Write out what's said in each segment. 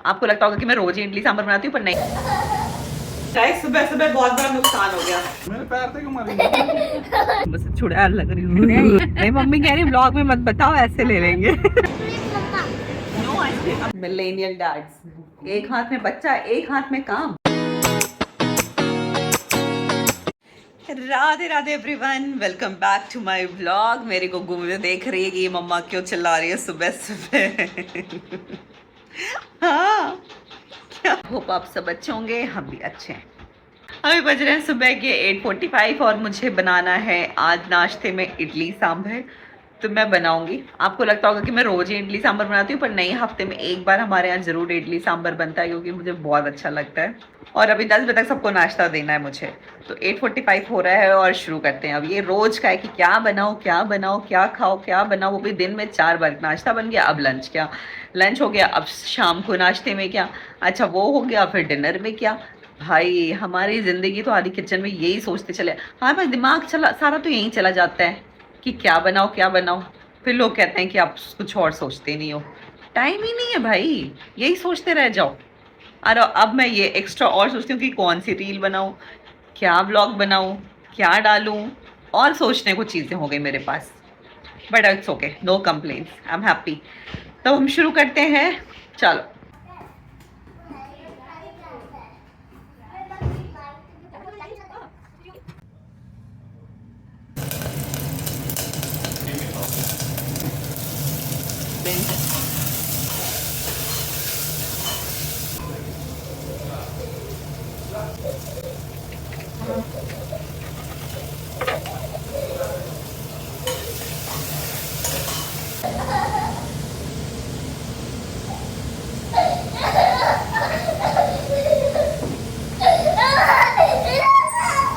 आपको लगता होगा कि मैं रोज ही इडली सांभर बनाती हूँ, पर नहीं। गाइस सुबह सुबह बहुत बड़ा नुकसान हो गया। मेरे पैर पे क्यों मारी? बस चुड़ैल लग रही हूँ। नहीं मम्मी कह रही ब्लॉग में मत बताओ, ऐसे ले लेंगे। मिलेनियल डैड्स, एक हाथ में बच्चा एक हाथ में काम। Radhe Radhe everyone, welcome back to my vlog. मेरे को घूमने देख रही है कि ये मम्मा क्यों चिल्ला रही है सुबह सुबह। हाँ क्या, होप आप सब अच्छे होंगे, हम भी अच्छे हैं। अभी बज रहे हैं सुबह के 8:45 और मुझे बनाना है आज नाश्ते में इडली सांभर। तो मैं बनाऊंगी। आपको लगता होगा कि मैं रोज ही इडली सांभर बनाती हूँ, पर नहीं, हफ्ते में एक बार हमारे यहाँ जरूर इडली सांभर बनता है, क्योंकि मुझे बहुत अच्छा लगता है। और अभी 10 बजे तक सबको नाश्ता देना है मुझे, तो 8:45 हो रहा है और शुरू करते हैं। अब ये रोज का है कि क्या बनाओ क्या बनाओ, क्या खाओ क्या बनाओ। वो भी दिन में 4 बार नाश्ता बन गया, अब लंच क्या, लंच हो गया, अब शाम को नाश्ते में क्या, अच्छा वो हो गया, फिर डिनर में क्या। भाई हमारी जिंदगी तो आधी किचन में यही सोचते चले, हमारे पास दिमाग चला सारा तो यही चला जाता है कि क्या बनाओ क्या बनाओ। फिर लोग कहते हैं कि आप कुछ और सोचते नहीं हो। टाइम ही नहीं है भाई, यही सोचते रह जाओ। और अब मैं ये एक्स्ट्रा और सोचती हूँ कि कौन सी रील बनाऊँ, क्या ब्लॉग बनाऊँ, क्या डालूँ, और सोचने को चीज़ें हो गई मेरे पास। But it's okay, no complaints, I am happy. तो हम शुरू करते हैं, चलो।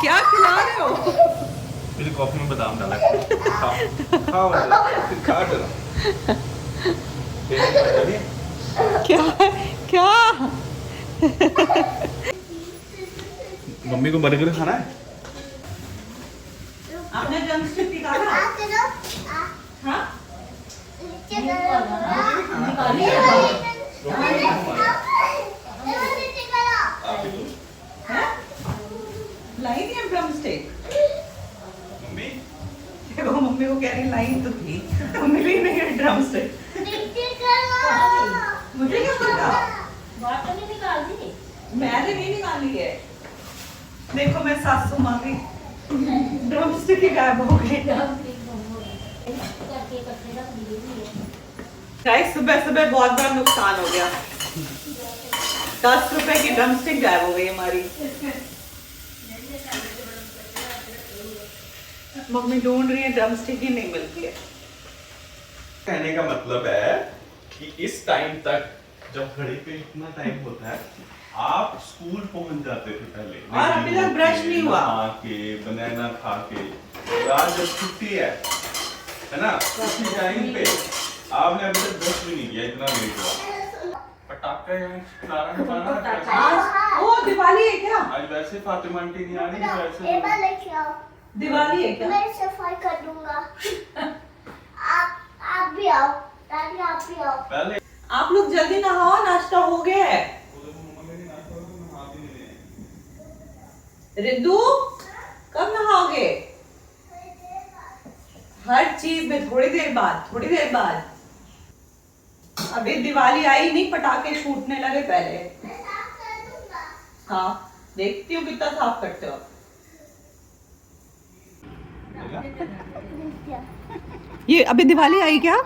क्या खिला रहे हो? मेरी कॉफी में बादाम डाला है। खाओ खा जरा। क्या क्या? मम्मी को बर्गर खाना है। आपने ड्रमस्टिक निकाला? हाँ? लाई थी ड्रमस्टिक? मम्मी देखो मम्मी को कह रही लाई तो थी, तो मिली नहीं है ड्रमस्टिक। मुझे क्या पता, मैंने नहीं निकाली है। देखो मैं सासू माँ की ड्रमस्टिक ही गायब हो गई। गाइस सुबह सुबह बहुत बड़ा नुकसान हो गया। 10 रुपए की ड्रमस्टिक गायब हो गई हमारी। मम्मी ढूंढ रही है, ड्रमस्टिक ही नहीं मिलती है। कहने का मतलब है कि इस टाइम तक जब घड़ी पे इतना टाइम होता है, आप स्कूल पहुंच जाते थे पहले, और अभी तक ब्रश नहीं हुआ, खा के बनाना खा के। और आज जब छुट्टी है ना, उसी टाइम पे आपने अभी तक ब्रश भी नहीं किया, इतना लेट हुआ। पटाखे आज ओ दिवाली है क्या? आज वैसे फातिमा आंटी नहीं आ रही, वैसे दिवाली है क्या? मैं सफाई कर दूंगा। आप भी आओ, दादी आप भी आओ। पहले आप लोग जल्दी नहाओ, नाश्ता हो गया है। रिद्धू कब नहाओगे? हर चीज में थोड़ी देर बाद, थोड़ी देर बाद। अभी दिवाली आई नहीं, पटाखे छूटने लगे पहले। मैं साफ कर दूंगा। हाँ देखती हूँ कितना साफ करते हो। ये अभी दिवाली आई क्या?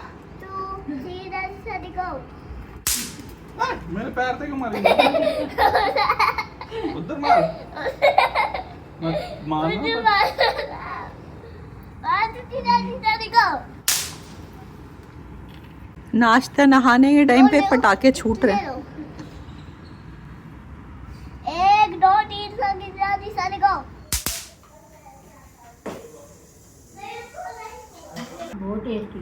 मेरे पैर पे क्यों मारी? उधर मार। मत मारना। नाश्ता नहाने के टाइम पे पटाखे छूट रहे। 1 2 3 दादी सारे गो। बहुत टेस्टी।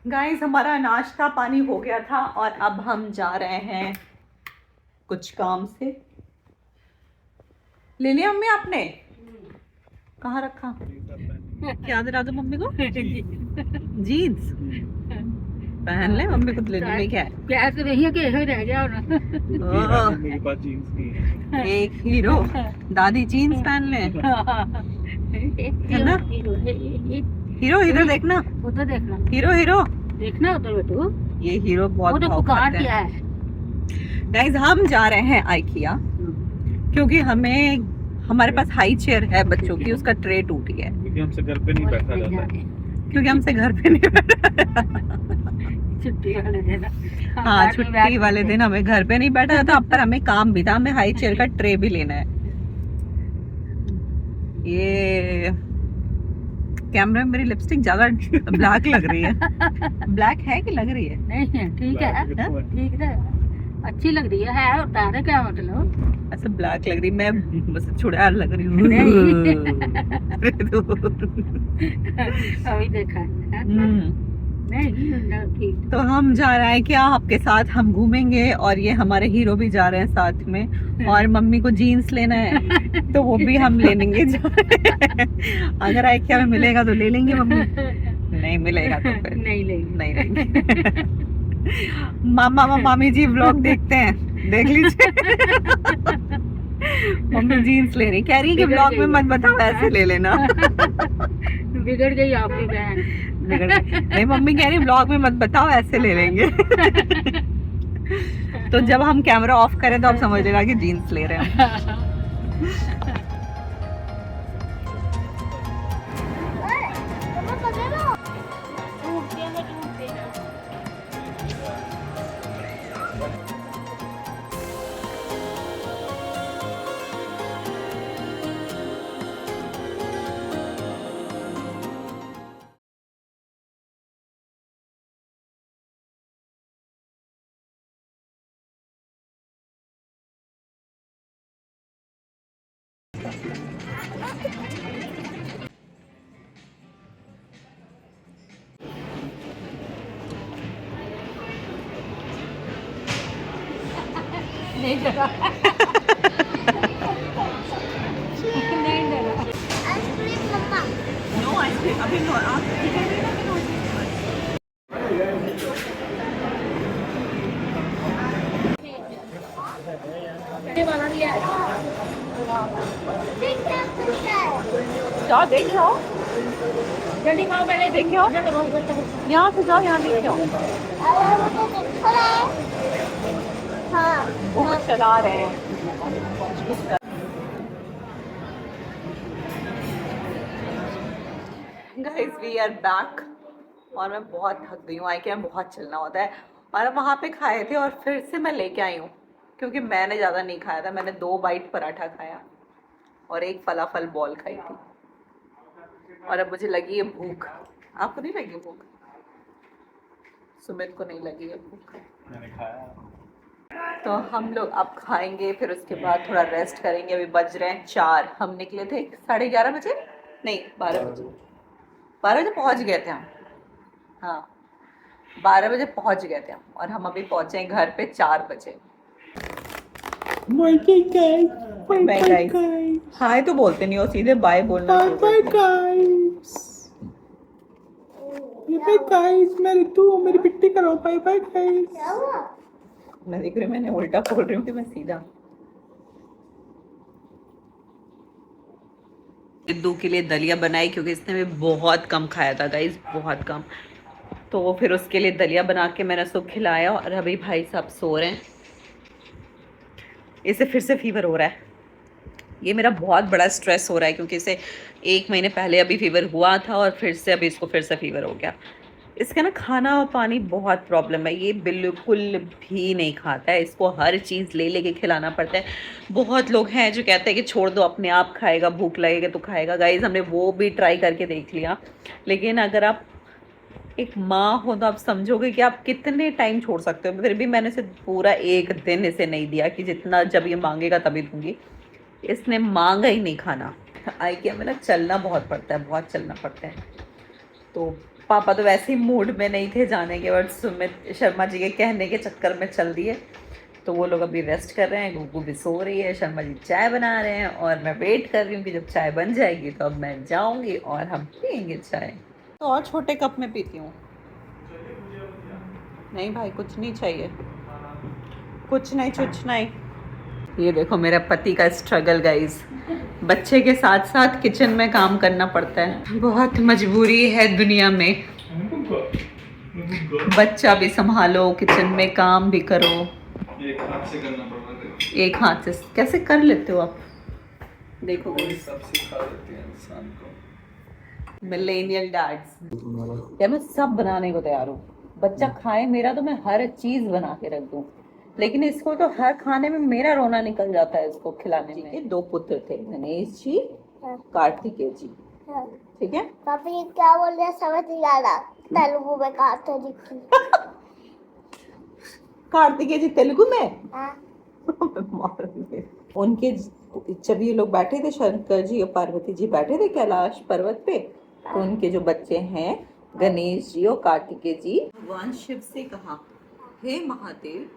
गाइस हमारा नाश्ता पानी हो गया था और अब हम जा रहे हैं कुछ काम से। ले लिया मम्मी आपने? कहाँ रखा? क्या दिला दो मम्मी को? जीन्स। पहन ले, मम्मी को लेने में क्या है। प्यार तो नहीं है कि यही रह गया ना। ओह, मेरे पास जीन्स नहीं है। एक हीरो, दादी जीन्स पहन ले। है ना? हीरो हीरो देखना, उधर देखना, हीरो हीरो, देखना उधर बेटू, ये हीरो वो बहुत तो भाव पुकार खाते दिया हैं। है। गाइस हम जा रहे हैं आइकिया क्योंकि हमारे पास हाई चेयर है बच्चों की, उसका ट्रे टूट गया है क्योंकि हमसे घर पे नहीं बैठा जाता है। क्योंकि हमसे घर पे नहीं बैठा। छुट्टी वाले दिन, हाँ, छुट्टी वाले दिन हमें घर पे नहीं बैठा जाता। अब पर हमें काम भी था, हमें हाई चेयर का ट्रे भी लेना है। ये कैमरा में मेरी लिपस्टिक ज्यादा ब्लैक लग रही है। ब्लैक है कि लग रही है? नहीं है, ठीक है, ठीक है, अच्छी लग रही है उतार है, क्या मतलब ऐसे ब्लैक लग रही, मैं बस चुड़ैल लग रही हूँ। अभी देखा है। नहीं ठीक। तो हम जा रहे हैं क्या आपके साथ, हम घूमेंगे और ये हमारे हीरो भी जा रहे हैं साथ में, और मम्मी को जीन्स लेना है तो वो भी हम ले लेंगे। अगर आइकिया में मिलेगा तो ले लेंगे मम्मी, नहीं मिलेगा तो फिर नहीं लेंगे, नहीं लेंगे। मामा मामी जी व्लॉग देखते हैं, देख लीजिए। मम्मी जीन्स ले रही, कह रही कि व्लॉग में मत बताओ, ऐसे ले लेना। बिगड़ गई आपकी बहन। नहीं, मम्मी कह रही व्लॉग में मत बताओ, ऐसे ले लेंगे। तो जब हम कैमरा ऑफ करें तो आप समझ लेगा कि जीन्स ले रहे हैं। नहीं डरा। नहीं डरा। आइसक्रीम मम्मा। नो आइसक्रीम अभी, नो आप ये वाला लिया है। जाओ देख जाओ, जल्दी खाओ, पहले देखो यहाँ से जाओ, यहाँ देखो हाँ वो चला रहे हैं। गाइस वी आर बैक, और मैं बहुत थक गई हूँ। आइकिया में बहुत चलना होता है, और हम वहाँ पे खाए थे और फिर से मैं लेके आई हूँ क्योंकि मैंने ज़्यादा नहीं खाया था। मैंने 2 बाइट पराठा खाया और एक फलाफल बॉल खाई थी, और अब मुझे लगी है भूख। आपको नहीं लगी भूख? सुमित को नहीं लगी है भूख। मैंने खाया। तो हम लोग अब खाएंगे, फिर उसके बाद थोड़ा रेस्ट करेंगे। अभी बज रहे हैं 4, हम निकले थे 11:30 बजे, नहीं 12 बजे, 12 बजे पहुँच गए थे हम। हाँ 12 बजे पहुँच गए थे हम, और हम अभी पहुँचे हैं घर पे 4 बजे। हाय तो बोलते नहीं हो, सीधे बाय बोलना। मेरी तू मेरी पिट्टी करो, बाय बाय गाइस। क्या हुआ? मैं देख रही हूँ, मैंने उल्टा बोल रही हूँ कि मैं सीधा। सिद्धू के लिए दलिया बनाई क्योंकि इसने भी बहुत कम खाया था गाइस, बहुत कम। तो फिर उसके लिए दलिया बना के मैंने उसको खिलाया, और अभी भाई साहब सो रहे हैं। इसे फिर से फीवर हो रहा है। ये मेरा बहुत बड़ा स्ट्रेस हो रहा है क्योंकि इसे 1 महीने पहले अभी फीवर हुआ था, और फिर से अभी इसको फिर से फीवर हो गया। इसका ना खाना और पानी बहुत प्रॉब्लम है, ये बिल्कुल भी नहीं खाता है। इसको हर चीज़ ले लेके खिलाना पड़ता है। बहुत लोग हैं जो कहते हैं कि छोड़ दो, अपने आप खाएगा, भूख लगेगा तो खाएगा। गाइस हमने वो भी ट्राई करके देख लिया, लेकिन अगर आप एक माँ हो तो आप समझोगे कि आप कितने टाइम छोड़ सकते हो। फिर भी मैंने इसे पूरा 1 दिन इसे नहीं दिया कि जितना जब ये मांगेगा तभी दूंगी। इसने मांगा ही नहीं खाना। आइकिया में ना चलना बहुत पड़ता है, बहुत चलना पड़ता है। तो पापा तो वैसे ही मूड में नहीं थे जाने के, बट सुमित शर्मा जी के कहने के चक्कर में चल दिए। तो वो लोग अभी रेस्ट कर रहे हैं, गुग्गू भी सो रही है, शर्मा जी चाय बना रहे हैं, और मैं वेट कर रही हूँ कि जब चाय बन जाएगी तो अब मैं जाऊँगी और हम पियेंगे चाय। तो और छोटे कप में पीती हूँ। नहीं भाई कुछ नहीं चाहिए, कुछ नहीं। ये देखो मेरा पति का स्ट्रगल गाइस, बच्चे के साथ साथ किचन में काम करना पड़ता है, बहुत मजबूरी है दुनिया में। बच्चा भी संभालो, किचन में काम भी करो, एक हाथ से करना पड़ता है। एक हाथ से कैसे कर लेते हो आप? देखो सब सिखा देते हैं इंसान को। मिलेनियल डैड्स, यार मैं सब बनाने को तैयार हूँ, बच्चा खाए मेरा तो मैं हर चीज बना के रख दूँ, लेकिन इसको तो हर खाने में मेरा रोना निकल जाता है इसको खिलाने में। ये 2 पुत्र थे, गणेश जी, कार्तिकेय जी, हाँ। ठीक है। पापा ये क्या बोल रहे हैं समझ नहीं आ रहा, तेलुगु में कहा था लिखी। कार्तिकेय जी तेलुगु में हाँ। उनके जब ये लोग बैठे थे, शंकर जी और पार्वती जी बैठे थे कैलाश पर्वत पे, तो उनके जो बच्चे हैं गणेश जी और कार्तिकेय जी, भगवान शिव से कहा, हे महादेव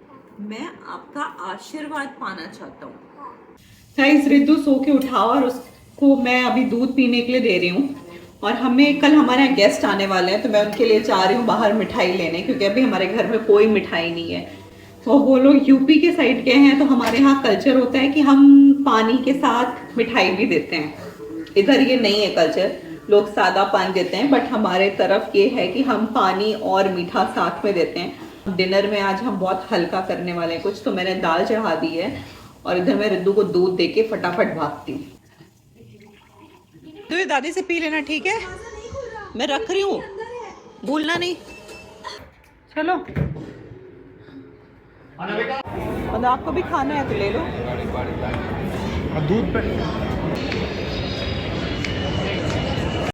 मैं आपका आशीर्वाद पाना चाहता हूँ। इस रिद्धू सो के उठाओ और उसको मैं अभी दूध पीने के लिए दे रही हूँ, और हमें कल हमारे यहाँ गेस्ट आने वाले हैं, तो मैं उनके लिए जा रही हूँ बाहर मिठाई लेने, क्योंकि अभी हमारे घर में कोई मिठाई नहीं है। तो वो लोग यूपी के साइड के हैं, तो हमारे यहाँ कल्चर होता है कि हम पानी के साथ मिठाई भी देते हैं। इधर ये नहीं है कल्चर, लोग सादा पानी देते हैं, बट हमारे तरफ ये है कि हम पानी और मीठा साथ में देते हैं। डिनर में आज हम बहुत हल्का करने वाले हैं कुछ, तो मैंने दाल चढ़ा दी है और इधर मैं रिद्धू को दूध दे के फटाफट भागती हूँ। तो ये दादी से पी लेना, ठीक है? मैं रख रही हूँ, भूलना नहीं। चलो, और आपको भी खाना है तो ले लो। दूध पे